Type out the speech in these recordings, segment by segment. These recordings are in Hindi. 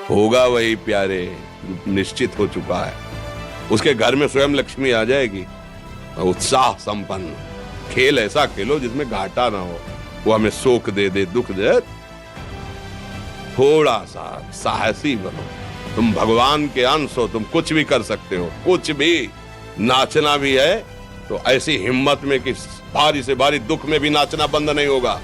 होगा वही प्यारे जो निश्चित हो चुका है। उसके घर में स्वयं लक्ष्मी आ जाएगी। उत्साह संपन्न खेल ऐसा खेलो जिसमें घाटा ना हो। वो हमें शोक दे दे, दुख दे, थोड़ा सा साहसी बनो। तुम भगवान के अंश हो, तुम कुछ भी कर सकते हो, कुछ भी। नाचना भी है तो ऐसी हिम्मत में कि भारी से भारी दुख में भी नाचना बंद नहीं होगा।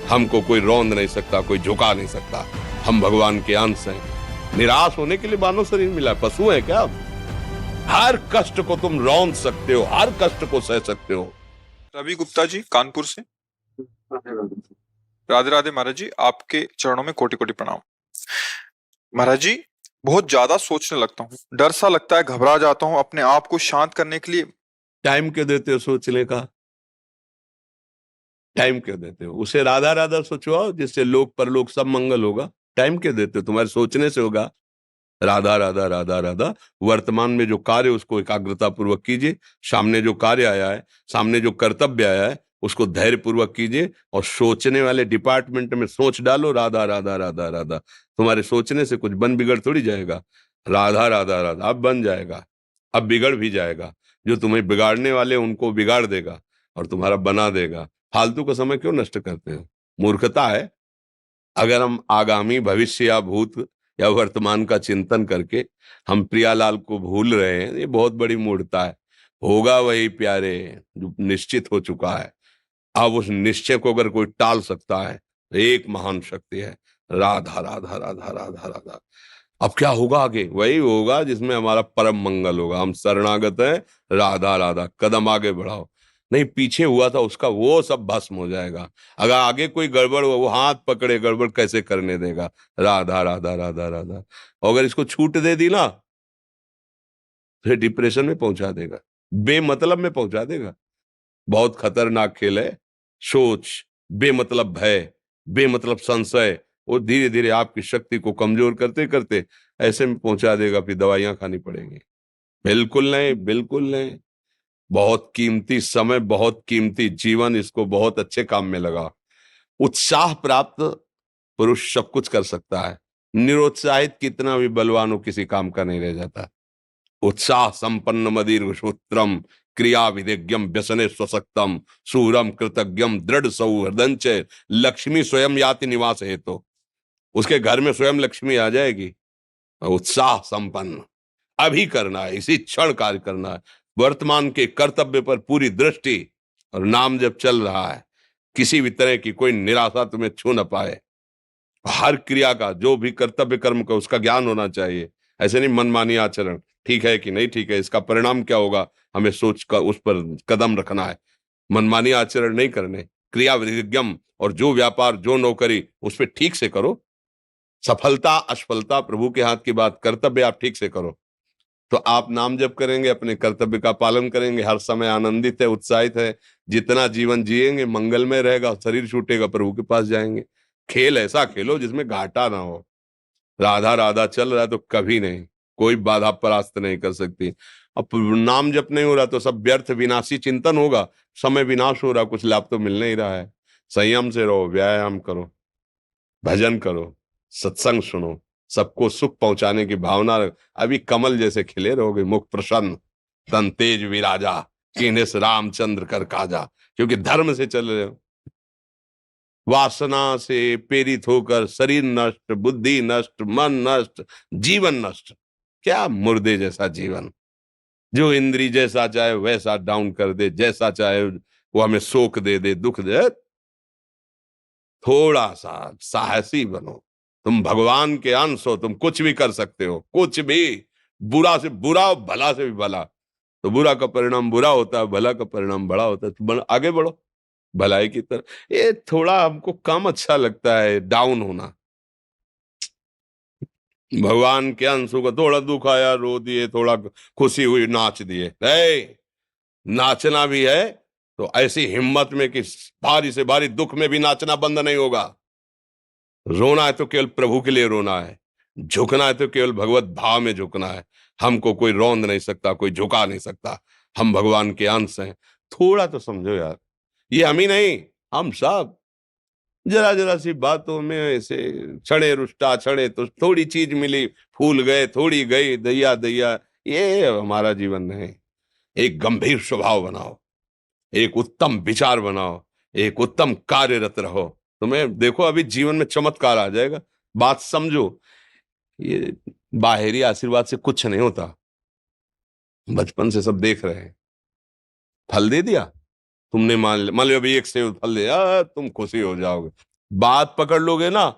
हमको कोई रौंद नहीं सकता, कोई झुका नहीं सकता। हम भगवान के अंश हैं। निराश होने के लिए मानव शरीर मिला, पशु है क्या? हर कष्ट को तुम रौंद सकते हो, हर कष्ट को सह सकते हो। रवि गुप्ता जी कानपुर से। राधे राधे महाराज जी, आपके चरणों में कोटि कोटि प्रणाम। महाराज जी, बहुत ज्यादा सोचने लगता हूँ, डर सा लगता है, घबरा जाता हूँ। अपने आप को शांत करने के लिए टाइम क्यों देते हो सोचने का? टाइम क्यों देते हो? उसे राधा राधा सोचवाओ जिससे लोक परलोक सब मंगल होगा। टाइम क्यों देते हो? तुम्हारे सोचने से होगा। राधा राधा राधा राधा। वर्तमान में जो कार्य उसको एकाग्रता पूर्वक कीजिए। सामने जो कार्य आया है, सामने जो कर्तव्य आया है, उसको धैर्य पूर्वक कीजिए। और सोचने वाले डिपार्टमेंट में सोच डालो राधा राधा राधा राधा। तुम्हारे सोचने से कुछ बन बिगड़ थोड़ी जाएगा। राधा राधा राधा अब बन जाएगा, अब बिगड़ भी जाएगा। जो तुम्हें बिगाड़ने वाले उनको बिगाड़ देगा और तुम्हारा बना देगा। फालतू का समय क्यों नष्ट करते हो? मूर्खता है। अगर हम आगामी भविष्य या भूत या वर्तमान का चिंतन करके हम प्रियालाल को भूल रहे हैं, ये बहुत बड़ी मूर्खता है। होगा वही प्यारे जो निश्चित हो चुका है। अब उस निश्चय को अगर कोई टाल सकता है तो एक महान शक्ति है। राधा राधा राधा राधा राधा। अब क्या होगा आगे? वही होगा जिसमें हमारा परम मंगल होगा। हम शरणागत हैं, राधा राधा। कदम आगे बढ़ाओ। नहीं, पीछे हुआ था उसका वो सब भस्म हो जाएगा। अगर आगे कोई गड़बड़ हुआ, वो हाथ पकड़े गड़बड़ कैसे करने देगा? राधा राधा राधा राधा। और अगर इसको छूट दे दी ना, फिर डिप्रेशन में पहुंचा देगा, बेमतलब में पहुंचा देगा। बहुत खतरनाक खेल है। सोच, बेमतलब भय, बेमतलब संशय, वो धीरे धीरे आपकी शक्ति को कमजोर करते करते ऐसे में पहुंचा देगा, फिर दवाइयां खानी पड़ेंगी। बिल्कुल नहीं, बिल्कुल नहीं। बहुत कीमती समय, बहुत कीमती जीवन, इसको बहुत अच्छे काम में लगा। उत्साह प्राप्त पुरुष सब कुछ कर सकता है। निरुत्साहित कितना भी बलवान हो, किसी काम का नहीं रह जाता। उत्साह संपन्न मदीर्घ सूत्रम क्रिया विधिज्ञम व्यसने स्वसक्तम सूरम कृतज्ञम दृढ़ सौहृदंच लक्ष्मी स्वयं याति निवास है। तो उसके घर में स्वयं लक्ष्मी आ जाएगी। उत्साह संपन्न अभी करना है, इसी क्षण कार्य करना है। वर्तमान के कर्तव्य पर पूरी दृष्टि, और नाम जब चल रहा है, किसी भी तरह की कोई निराशा तुम्हें छू न पाए। हर क्रिया का, जो भी कर्तव्य कर्म का, उसका ज्ञान होना चाहिए। ऐसे नहीं मनमानी आचरण, ठीक है कि नहीं ठीक है, इसका परिणाम क्या होगा, हमें सोच का उस पर कदम रखना है। मनमानी आचरण नहीं करने। क्रिया विधिज्ञम, और जो व्यापार जो नौकरी उस पर ठीक से करो। सफलता असफलता प्रभु के हाथ की बात, कर्तव्य आप ठीक से करो तो आप नाम जप करेंगे, अपने कर्तव्य का पालन करेंगे, हर समय आनंदित है, उत्साहित है। जितना जीवन जिएंगे मंगलमय रहेगा। शरीर छूटेगा, प्रभु के पास जाएंगे। खेल ऐसा खेलो जिसमें घाटा ना हो। राधा राधा चल रहा है तो कभी नहीं, कोई बाधा परास्त नहीं कर सकती। अब नाम जप नहीं हो रहा तो सब व्यर्थ विनाशी चिंतन होगा। समय विनाश हो रहा, कुछ लाभ तो मिल नहीं रहा है। संयम से रहो, व्यायाम करो, भजन करो, सत्संग सुनो, सबको सुख पहुंचाने की भावना रख। अभी कमल जैसे खिले रहोगे, मुख प्रसन्न, तन तेज विराजा, कीन्हिस रामचंद्र कर काजा। क्योंकि धर्म से चल रहे हो। वासना से प्रेरित होकर शरीर नष्ट, बुद्धि नष्ट, मन नष्ट, जीवन नष्ट। क्या मुर्दे जैसा जीवन, जो इंद्री जैसा चाहे वैसा डाउन कर दे, जैसा चाहे वो हमें शोक दे दे, दुख दे। थोड़ा सा साहसी बनो। तुम भगवान के अंश हो, तुम कुछ भी कर सकते हो, कुछ भी। बुरा से बुरा, भला से भी भला। तो बुरा का परिणाम बुरा होता है, भला का परिणाम बड़ा होता है। तो आगे बढ़ो भलाई की तरफ। ये थोड़ा हमको कम अच्छा लगता है डाउन होना। भगवान के अंश को थोड़ा दुख आया रो दिए, थोड़ा खुशी हुई नाच दिए। नाचना भी है तो ऐसी हिम्मत में कि भारी से भारी दुख में भी नाचना बंद नहीं होगा। रोना है तो केवल प्रभु के लिए रोना है। झुकना है तो केवल भगवत भाव में झुकना है। हमको कोई रौंद नहीं सकता, कोई झुका नहीं सकता। हम भगवान के अंश हैं। थोड़ा तो समझो यार, ये हम ही नहीं, हम सब। जरा जरा सी बातों में ऐसे क्षणे रुष्टा क्षणे तो थोड़ी चीज मिली, फूल गए, थोड़ी गई, दैया दैया। ये हमारा जीवन नहीं। एक गंभीर स्वभाव बनाओ, एक उत्तम विचार बनाओ, एक उत्तम कार्यरत रहो। तुम्हें देखो अभी जीवन में चमत्कार आ जाएगा। बात समझो, ये बाहरी आशीर्वाद से कुछ नहीं होता। बचपन से सब देख रहे हैं। फल दे दिया तुमने, मान लो अभी एक सेब फल दिया, तुम खुशी हो जाओगे। बात पकड़ लोगे ना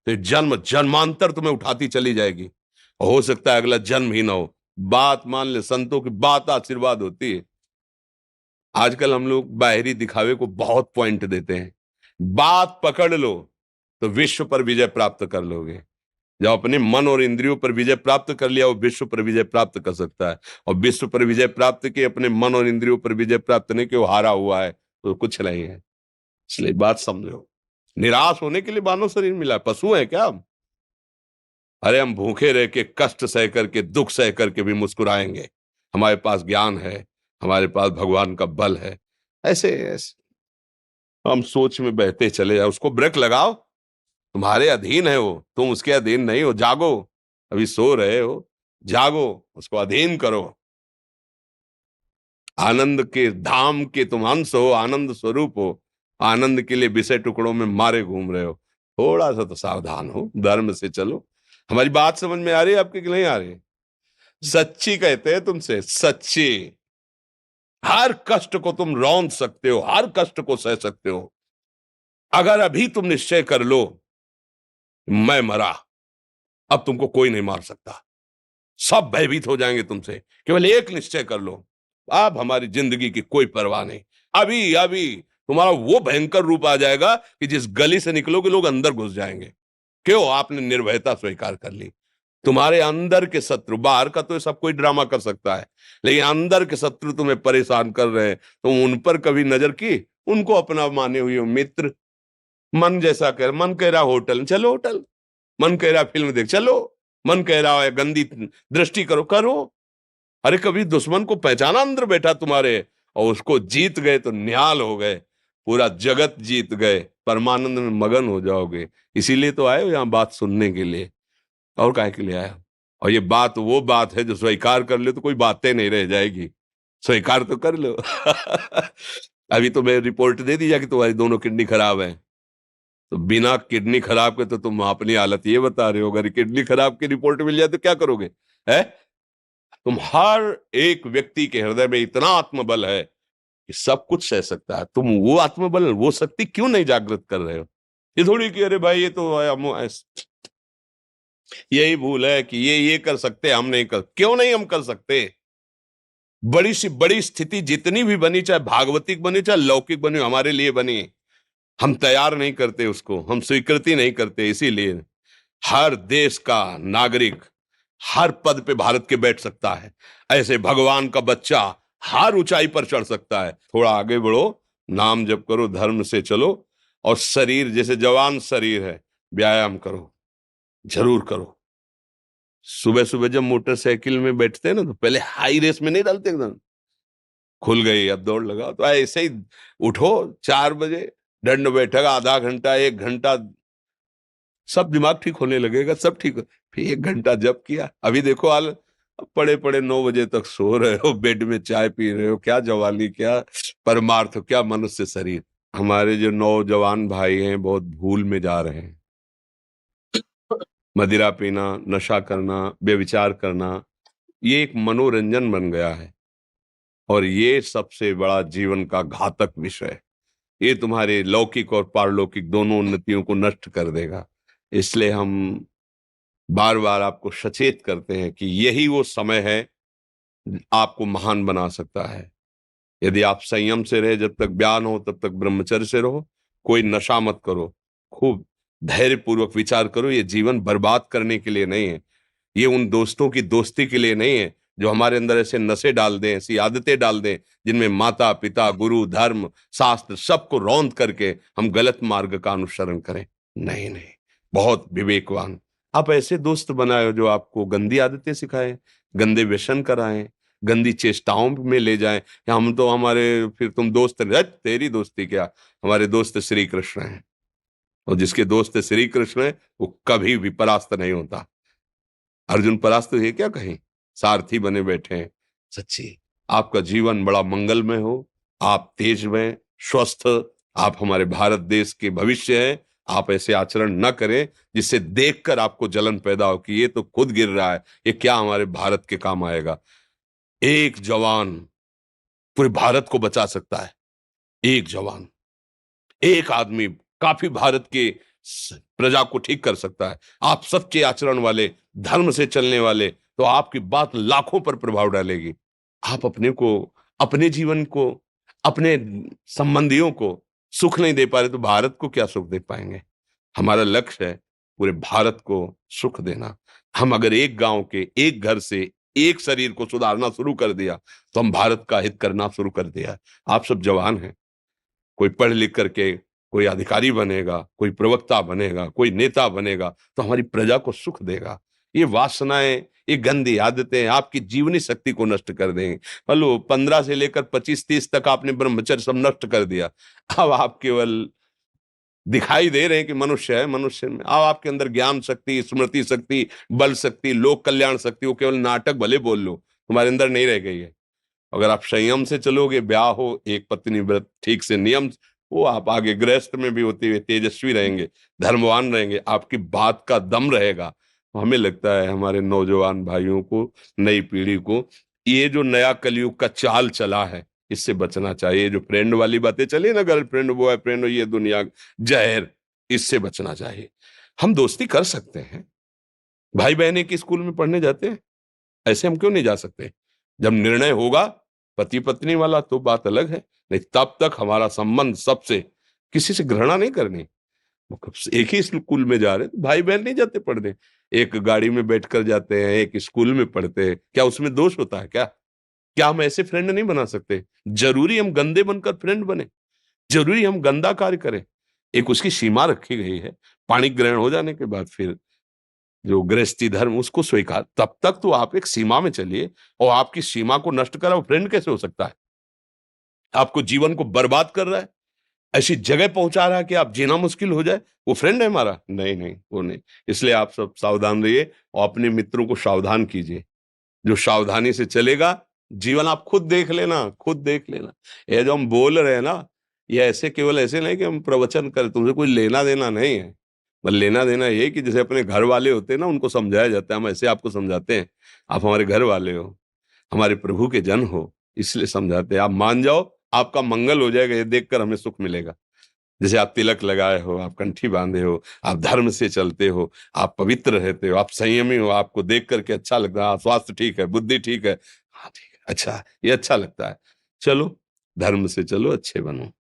तो जन्म जन्मांतर तुम्हें उठाती चली जाएगी। हो सकता है अगला जन्म ही ना हो। बात मान ले, संतों की बात आशीर्वाद होती है। आजकल हम लोग बाहरी दिखावे को बहुत पॉइंट देते हैं। बात पकड़ लो तो विश्व पर विजय प्राप्त कर लोगे। जब अपने मन और इंद्रियों पर विजय प्राप्त कर लिया, वो विश्व पर विजय प्राप्त कर सकता है। और विश्व पर विजय प्राप्त किए, अपने मन और इंद्रियों पर विजय प्राप्त नहीं कि वो हारा हुआ है तो कुछ नहीं है। इसलिए बात समझो। निराश होने के लिए मानव शरीर मिला, पशु है क्या हम? अरे हम भूखे रह के, कष्ट सह करके, दुख सह करके भी मुस्कुराएंगे। हमारे पास ज्ञान है, हमारे पास भगवान का बल है। ऐसे ऐसे हम सोच में बहते चले जाओ। उसको ब्रेक लगाओ। तुम्हारे अधीन है वो, तुम उसके अधीन नहीं हो। जागो, अभी सो रहे हो, जागो, उसको अधीन करो। आनंद के धाम के तुम अंश हो, आनंद स्वरूप हो। आनंद के लिए विषय टुकड़ों में मारे घूम रहे हो। थोड़ा सा तो सावधान हो, धर्म से चलो। हमारी बात समझ में आ रही है आपकी कि नहीं आ रही? सच्ची कहते हैं तुमसे, सच्ची। हर कष्ट को तुम रौंद सकते हो, हर कष्ट को सह सकते हो, अगर अभी तुम निश्चय कर लो मैं मरा, अब तुमको कोई नहीं मार सकता। सब भयभीत हो जाएंगे तुमसे। केवल एक निश्चय कर लो, अब हमारी जिंदगी की कोई परवाह नहीं। अभी अभी तुम्हारा वो भयंकर रूप आ जाएगा कि जिस गली से निकलोगे लोग अंदर घुस जाएंगे। क्यों? आपने निर्भयता स्वीकार कर ली। तुम्हारे अंदर के शत्रु, बाहर का तो सब कोई ड्रामा कर सकता है, लेकिन अंदर के शत्रु तुम्हें परेशान कर रहे हैं, तुम उन पर कभी नजर की? उनको अपना माने हुए हो मित्र। मन जैसा कर, मन कह रहा होटल चलो, होटल। मन कह रहा फिल्म देख चलो। मन कह रहा है गंदी दृष्टि करो, करो। अरे कभी दुश्मन को पहचाना अंदर बैठा तुम्हारे, और उसको जीत गए तो निहाल हो गए। पूरा जगत जीत गए, परमानंद में मगन हो जाओगे। इसीलिए तो आए हो यहां बात सुनने के लिए, और काहे के लिए आए हो? और ये बात वो बात है जो स्वीकार कर ले तो कोई बातें नहीं रह जाएगी। स्वीकार तो कर लो। अभी तो मैं रिपोर्ट दे दी जाके तुम्हारी दोनों किडनी खराब है, तो बिना किडनी खराब के तो तुम अपनी हालत ये बता रहे हो। अगर किडनी खराब की रिपोर्ट मिल जाए तो क्या करोगे? है? तुम हर एक व्यक्ति के हृदय में इतना आत्मबल है कि सब कुछ सह सकता है। तुम वो आत्मबल, वो शक्ति क्यों नहीं जागृत कर रहे हो? ये थोड़ी कि अरे भाई ये तो यही भूल है कि ये कर सकते, हम नहीं कर। क्यों नहीं हम कर सकते? बड़ी सी बड़ी स्थिति जितनी भी बनी, चाहे भागवतिक बनी चाहे लौकिक बनी, हमारे लिए बनी, हम तैयार नहीं करते उसको, हम स्वीकृति नहीं करते। इसीलिए हर देश का नागरिक हर पद पे भारत के बैठ सकता है। ऐसे भगवान का बच्चा हर ऊंचाई पर चढ़ सकता है। थोड़ा आगे बढ़ो, नाम जप करो, धर्म से चलो, और शरीर जैसे जवान शरीर है, व्यायाम करो, जरूर करो। सुबह सुबह जब मोटरसाइकिल में बैठते हैं ना तो पहले हाई रेस में नहीं डालते, एकदम खुल गई अब दौड़ लगाओ, तो ऐसे ही उठो 4 बजे, दंड बैठक आधा घंटा 1 घंटा, सब दिमाग ठीक होने लगेगा, सब ठीक फिर 1 घंटा जब किया। अभी देखो हाल, पड़े पड़े 9 बजे तक सो रहे हो, बेड में चाय पी रहे हो। क्या जवानी, क्या परमार्थ, क्या मनुष्य शरीर। हमारे जो नौजवान भाई हैं बहुत भूल में जा रहे हैं। मदिरा पीना, नशा करना, व्यभिचार करना, ये एक मनोरंजन बन गया है, और ये सबसे बड़ा जीवन का घातक विषय है। ये तुम्हारे लौकिक और पारलौकिक दोनों उन्नतियों को नष्ट कर देगा। इसलिए हम बार बार आपको सचेत करते हैं कि यही वो समय है आपको महान बना सकता है। यदि आप संयम से रहे, जब तक ज्ञान हो तब तक ब्रह्मचर्य से रहो, कोई नशा मत करो, खूब धैर्य पूर्वक विचार करो। ये जीवन बर्बाद करने के लिए नहीं है, ये उन दोस्तों की दोस्ती के लिए नहीं है जो हमारे अंदर ऐसे नशे डाल दें, ऐसी आदतें डाल दें जिनमें माता पिता, गुरु, धर्म, शास्त्र सबको रौंद करके हम गलत मार्ग का अनुसरण करें। नहीं नहीं, बहुत विवेकवान। आप ऐसे दोस्त बनाए जो आपको गंदी आदतें सिखाएं, गंदे व्यसन कराएं, गंदी चेष्टाओं में ले जाएं। कि हम तो हमारे, फिर तुम दोस्त, तेरी दोस्ती क्या, हमारे दोस्त श्री कृष्ण हैं। और जिसके दोस्त श्री कृष्ण है वो कभी भी परास्त नहीं होता। अर्जुन परास्त हुए क्या कहीं, सारथी बने बैठे हैं। सच्ची आपका जीवन बड़ा मंगलमय हो, आप तेज में स्वस्थ, आप हमारे भारत देश के भविष्य हैं। आप ऐसे आचरण न करें जिससे देखकर आपको जलन पैदा हो कि ये तो खुद गिर रहा है, ये क्या हमारे भारत के काम आएगा। एक जवान पूरे भारत को बचा सकता है, एक जवान, एक आदमी काफी भारत के प्रजा को ठीक कर सकता है। आप सच्चे आचरण वाले, धर्म से चलने वाले, तो आपकी बात लाखों पर प्रभाव डालेगी। आप अपने को, अपने जीवन को, अपने संबंधियों को सुख नहीं दे पा रहे तो भारत को क्या सुख दे पाएंगे। हमारा लक्ष्य है पूरे भारत को सुख देना। हम अगर एक गांव के, एक घर से, एक शरीर को सुधारना शुरू कर दिया तो हम भारत का हित करना शुरू कर दिया। आप सब जवान हैं, कोई पढ़ लिख करके कोई अधिकारी बनेगा, कोई प्रवक्ता बनेगा, कोई नेता बनेगा तो हमारी प्रजा को सुख देगा। ये वासनाएं, ये गंदी आदतें आपकी जीवनी शक्ति को नष्ट कर देंगे। मान लो 15 से लेकर 25-30 तक आपने ब्रह्मचर्य सब नष्ट कर दिया, अब आप केवल दिखाई दे रहे हैं कि मनुष्य है, मनुष्य में अब आपके अंदर ज्ञान शक्ति, स्मृति शक्ति, बल शक्ति, लोक कल्याण शक्ति, वो केवल नाटक भले बोल लो, तुम्हारे अंदर नहीं रह गई है। अगर आप संयम से चलोगे, ब्याह हो, एक पत्नी व्रत ठीक से नियम, वो आप आगे गृहस्थ में भी होते हुए तेजस्वी रहेंगे, धर्मवान रहेंगे, आपकी बात का दम रहेगा। हमें लगता है हमारे नौजवान भाइयों को, नई पीढ़ी को, ये जो नया कलयुग का चाल चला है इससे बचना चाहिए। जो फ्रेंड वाली बातें चली ना, गर्लफ्रेंड, बॉयफ्रेंड, ये दुनिया जहर, इससे बचना चाहिए। हम दोस्ती कर सकते हैं, भाई बहन एक स्कूल में पढ़ने जाते हैं, ऐसे हम क्यों नहीं जा सकते। जब निर्णय होगा पति पत्नी वाला तो बात अलग है, नहीं तब तक हमारा संबंध सबसे, किसी से घृणा नहीं करनी। एक ही स्कूल में जा रहे तो भाई बहन नहीं जाते पढ़ने, एक गाड़ी में बैठकर जाते हैं, एक स्कूल में पढ़ते हैं, क्या उसमें दोष होता है क्या? क्या हम ऐसे फ्रेंड नहीं बना सकते? जरूरी हम गंदे बनकर फ्रेंड बने? जरूरी हम गंदा कार्य करें? एक उसकी सीमा रखी गई है, पाणी ग्रहण हो जाने के बाद फिर जो गृहस्थी धर्म उसको स्वीकार, तब तक तो आप एक सीमा में चलिए। और आपकी सीमा को नष्ट करा वो फ्रेंड कैसे हो सकता है? आपको जीवन को बर्बाद कर रहा है, ऐसी जगह पहुंचा रहा है कि आप जीना मुश्किल हो जाए, वो फ्रेंड है हमारा? नहीं नहीं, वो नहीं। इसलिए आप सब सावधान रहिए और अपने मित्रों को सावधान कीजिए। जो सावधानी से चलेगा, जीवन आप खुद देख लेना, खुद देख लेना। ये जो हम बोल रहे हैं ना, ये ऐसे केवल ऐसे नहीं कि हम प्रवचन करें, तुमसे कोई लेना देना नहीं है। बस लेना देना ये कि जैसे अपने घर वाले होते हैं ना, उनको समझाया जाता है, हम ऐसे आपको समझाते हैं। आप हमारे घर वाले हो, हमारे प्रभु के जन हो, इसलिए समझाते हैं। आप मान जाओ, आपका मंगल हो जाएगा, ये देखकर हमें सुख मिलेगा। जैसे आप तिलक लगाए हो, आप कंठी बांधे हो, आप धर्म से चलते हो, आप पवित्र रहते हो, आप संयमी हो, आपको देख करके अच्छा लगता है। हाँ, स्वास्थ्य ठीक है, बुद्धि ठीक है, हाँ ठीक है, अच्छा, ये अच्छा लगता है। चलो, धर्म से चलो, अच्छे बनो।